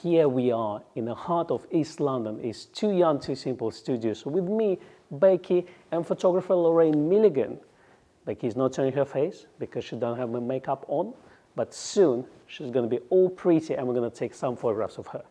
here we are in the heart of East London. It's Too Young, Too Simple Studios with me, Becky, and photographer Lorraine Milligan. Becky's not showing her face because she doesn't have her makeup on, but soon she's going to be all pretty and we're going to take some photographs of her.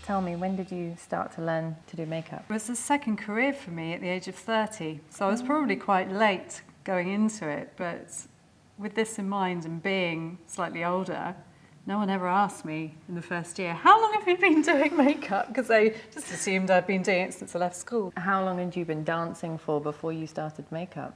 Tell me, when did you start to learn to do makeup? It was a second career for me at the age of 30, so I was probably quite late going into it, but with this in mind and being slightly older, no one ever asked me in the first year, how long have you been doing makeup? Because they just assumed I'd been doing it since I left school. How long had you been dancing for before you started makeup?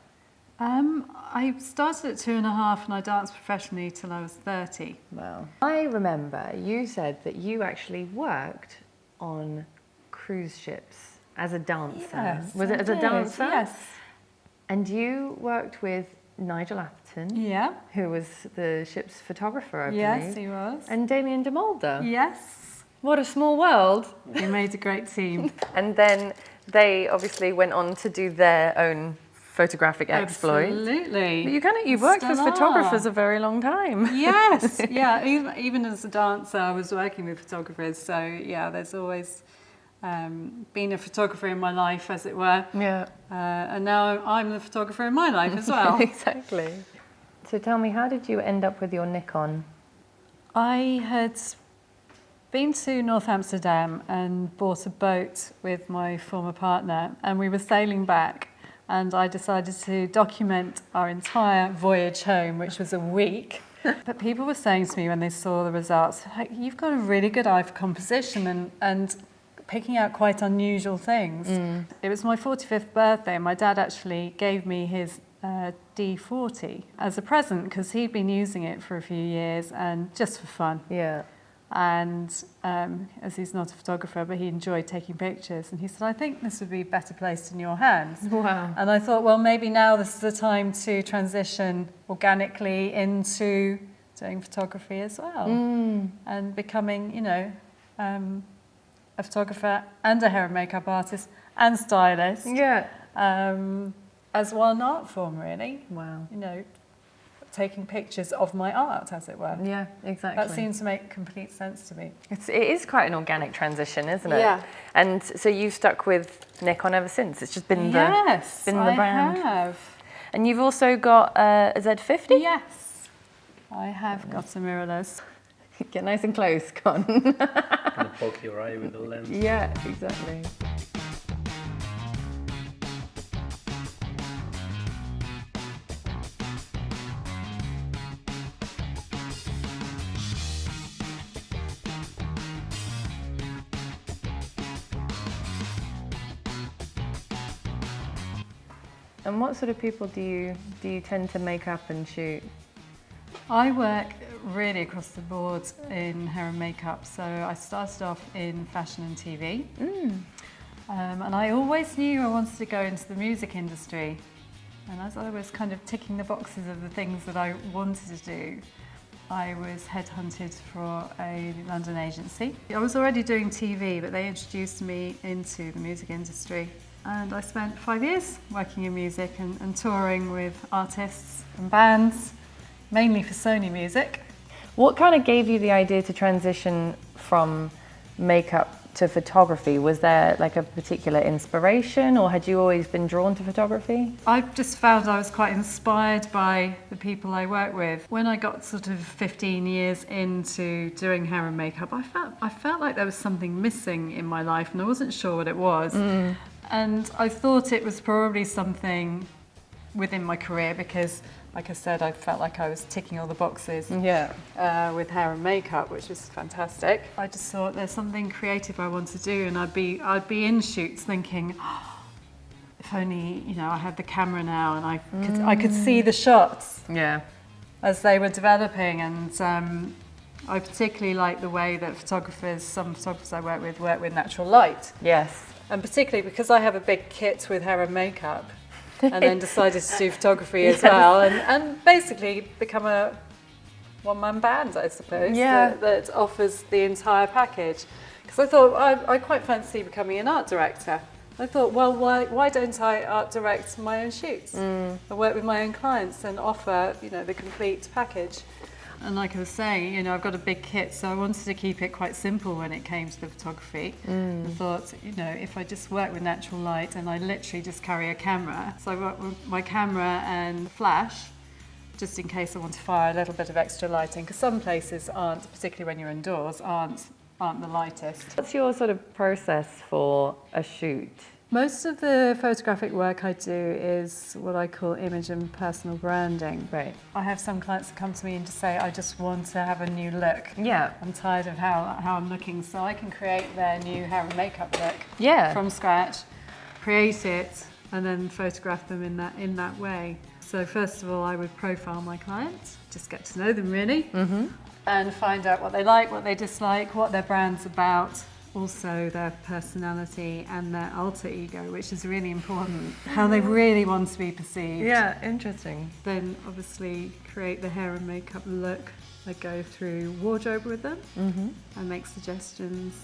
I started at 2.5 and I danced professionally till I was 30. Wow. I remember you said that you actually worked on cruise ships as a dancer. Yes, Was it as a dancer? Yes. And you worked with Nigel Atherton, Yeah. who was the ship's photographer, I believe. Yes, he was. And Damien de Mulder. Yes. What a small world. We made a great team. And then they obviously went on to do their own photographic exploits. Absolutely. You've worked with Still photographers are. a very long time. Yes, yeah. Even as a dancer, I was working with photographers. So yeah, there's always been a photographer in my life, as it were. Yeah. And now I'm the photographer in my life as well. Exactly. So tell me, how did you end up with your Nikon? I had been to North Amsterdam and bought a boat with my former partner, and we were sailing back. And I decided to document our entire voyage home, which was a week. But people were saying to me when they saw the results, like, you've got a really good eye for composition and picking out quite unusual things. It was my 45th birthday, and my dad actually gave me his D40 as a present because he'd been using it for a few years and just for fun. Yeah. And as he's not a photographer, but he enjoyed taking pictures, and he said, I think this would be better placed in your hands. Wow. And I thought, well, maybe now this is the time to transition organically into doing photography as well, and becoming, a photographer and a hair and makeup artist and stylist. Yeah. As one art form, really. Wow. Taking pictures of my art, as it were. Yeah, exactly. That seems to make complete sense to me. It is quite an organic transition, isn't it? Yeah. And so you've stuck with Nikon ever since. It's just been the brand. I have. And you've also got a Z50? Yes, I have got a mirrorless. Get nice and close, Con. Gonna poke your eye with the lens. Yeah, exactly. And what sort of people do you tend to make up and shoot? I work really across the board in hair and makeup. So I started off in fashion and TV. And I always knew I wanted to go into the music industry. And as I was kind of ticking the boxes of the things that I wanted to do, I was headhunted for a London agency. I was already doing TV, but they introduced me into the music industry. And I spent 5 years working in music and touring with artists and bands, mainly for Sony Music. What kind of gave you the idea to transition from makeup to photography? Was there like a particular inspiration, or had you always been drawn to photography? I just found I was quite inspired by the people I work with. When I got sort of 15 years into doing hair and makeup, I felt like there was something missing in my life, and I wasn't sure what it was. And I thought it was probably something within my career because, like I said, I felt like I was ticking all the boxes with hair and makeup, which was fantastic. I just thought there's something creative I want to do, and I'd be in shoots thinking, if only I had the camera now and I could see the shots as they were developing. And I particularly like the way that some photographers I work with natural light. Yes. And particularly because I have a big kit with hair and makeup, and then decided to do photography as well, and basically become a one-man band, I suppose, that offers the entire package. Because I thought I quite fancy becoming an art director. I thought, well, why don't I art direct my own shoots? I work with my own clients and offer, the complete package. And like I was saying, I've got a big kit, so I wanted to keep it quite simple when it came to the photography. I thought, if I just work with natural light and I literally just carry a camera. So I work with my camera and flash, just in case I want to fire a little bit of extra lighting, because some places aren't, particularly when you're indoors, aren't the lightest. What's your sort of process for a shoot? Most of the photographic work I do is what I call image and personal branding. Right. I have some clients that come to me and just say, I just want to have a new look. Yeah. I'm tired of how I'm looking, so I can create their new hair and makeup look from scratch, create it, and then photograph them in that way. So first of all, I would profile my clients, just get to know them really, and find out what they like, what they dislike, what their brand's about, also their personality and their alter ego, which is really important, how they really want to be perceived. Yeah, interesting. Then obviously create the hair and makeup look. I go through wardrobe with them and make suggestions,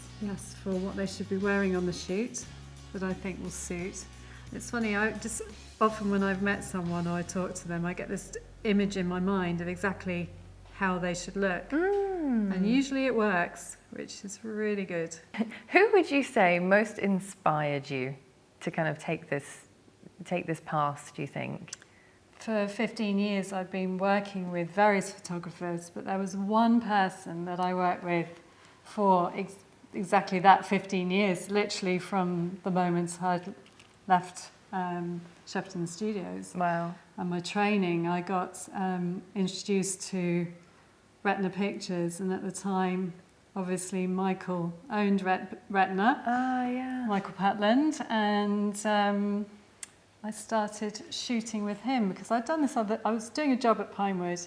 for what they should be wearing on the shoot that I think will suit. It's funny, often when I've met someone or I talk to them, I get this image in my mind of exactly how they should look. And usually it works, which is really good. Who would you say most inspired you to kind of take this path, do you think? For 15 years I've been working with various photographers, but there was one person that I worked with for exactly that 15 years, literally from the moment I'd left Shepperton Studios. Wow. And my training, I got introduced to Retina Pictures, and at the time, obviously, Michael owned Retina, Michael Patland, and I started shooting with him because I'd done this I was doing a job at Pinewood,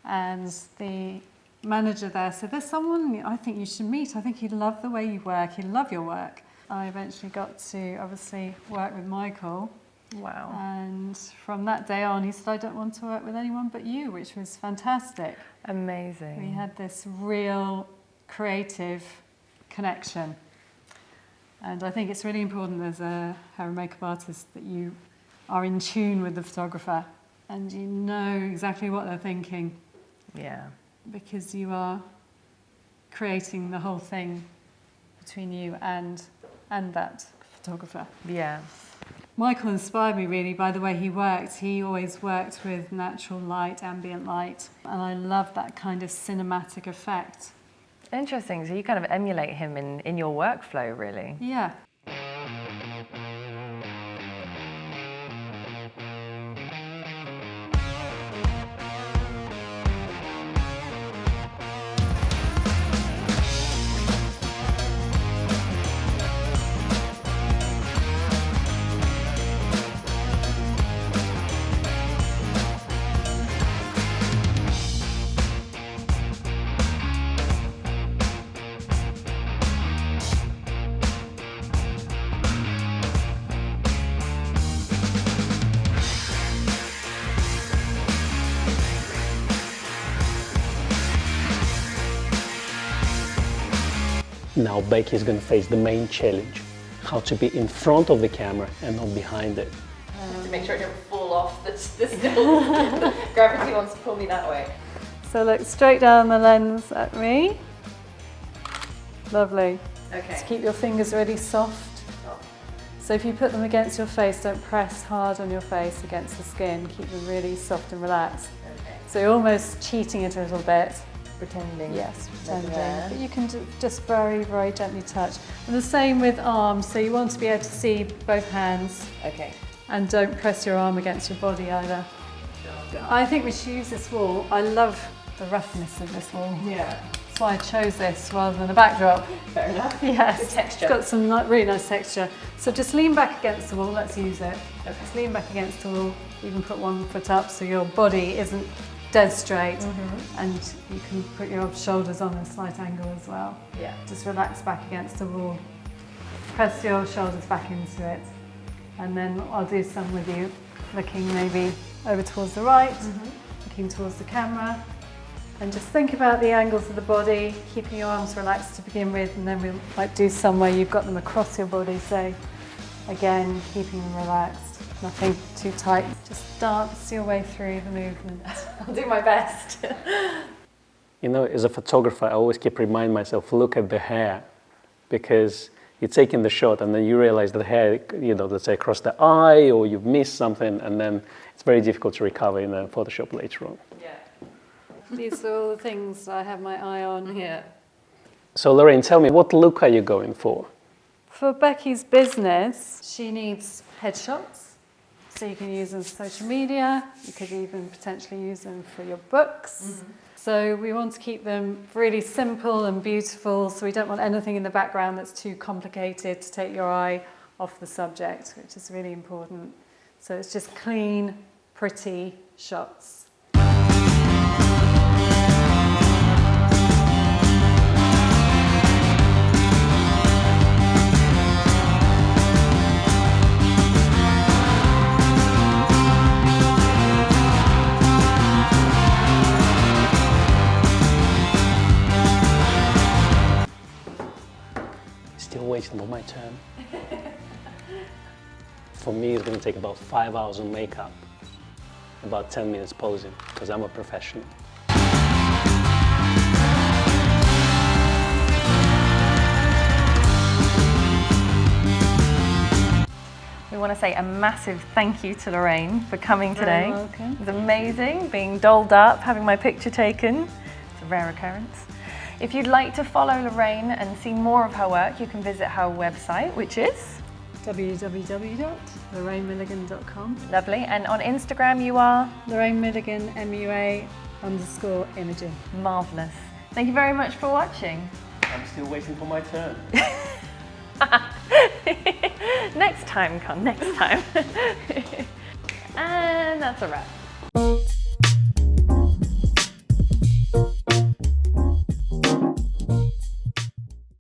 and the manager there said, there's someone I think you should meet. I think he'd love the way you work, he'd love your work. I eventually got to obviously work with Michael. Wow. And from that day on, he said, I don't want to work with anyone but you, which was fantastic. Amazing. We had this real creative connection. And I think it's really important as a hair and makeup artist that you are in tune with the photographer and you know exactly what they're thinking. Yeah. Because you are creating the whole thing between you and that photographer. Yeah. Michael inspired me really by the way he worked. He always worked with natural light, ambient light, and I love that kind of cinematic effect. Interesting. So you kind of emulate him in your workflow, really. Yeah. Now Becky is going to face the main challenge, how to be in front of the camera and not behind it. To make sure I don't fall off this hill. Gravity wants to pull me that way. So look straight down the lens at me. Lovely. Okay. Just keep your fingers really soft. So if you put them against your face, don't press hard on your face against the skin. Keep them really soft and relaxed. Okay. So you're almost cheating it a little bit. Pretending. Yes, pretending. there. But you can just very, very gently touch. And the same with arms. So you want to be able to see both hands. Okay. And don't press your arm against your body either. I think we should use this wall. I love the roughness of this wall. Yeah. That's why I chose this rather than a backdrop. Fair enough. Yes. Good texture. It's got some really nice texture. So just lean back against the wall. Let's use it. Okay. Just lean back against the wall. Even put one foot up so your body isn't dead straight. And you can put your shoulders on a slight angle as well. Yeah. Just relax back against the wall. press your shoulders back into it. And then I'll do some with you, looking maybe over towards the right, looking towards the camera. And just think about the angles of the body, keeping your arms relaxed to begin with, and then we might do some where you've got them across your body, so again, keeping them relaxed, nothing too tight. Just dance your way through the movement. I'll do my best. You know, as a photographer, I always keep reminding myself, look at the hair, because you're taking the shot and then you realize the hair, you know, let's say across the eye, or you've missed something, and then it's very difficult to recover in the Photoshop later on. Yeah. These are all the things I have my eye on here. So Lorraine, tell me, what look are you going for? For Becky's business, she needs headshots. So you can use them for social media. You could even potentially use them for your books. So we want to keep them really simple and beautiful. So we don't want anything in the background that's too complicated to take your eye off the subject, which is really important. So it's just clean, pretty shots. Still waiting for my turn. For me, it's going to take about 5 hours of makeup, about 10 minutes posing, because I'm a professional. We want to say a massive thank you to Lorraine for coming today. You're welcome. It was amazing, being dolled up, having my picture taken. It's a rare occurrence. If you'd like to follow Lorraine and see more of her work, you can visit her website, which is www.lorrainemilligan.com. lovely. And on Instagram, you are Lorraine Milligan, MUA_imaging. marvelous. Thank you very much for watching. I'm still waiting for my turn. Next time, Con, next time. And that's a wrap.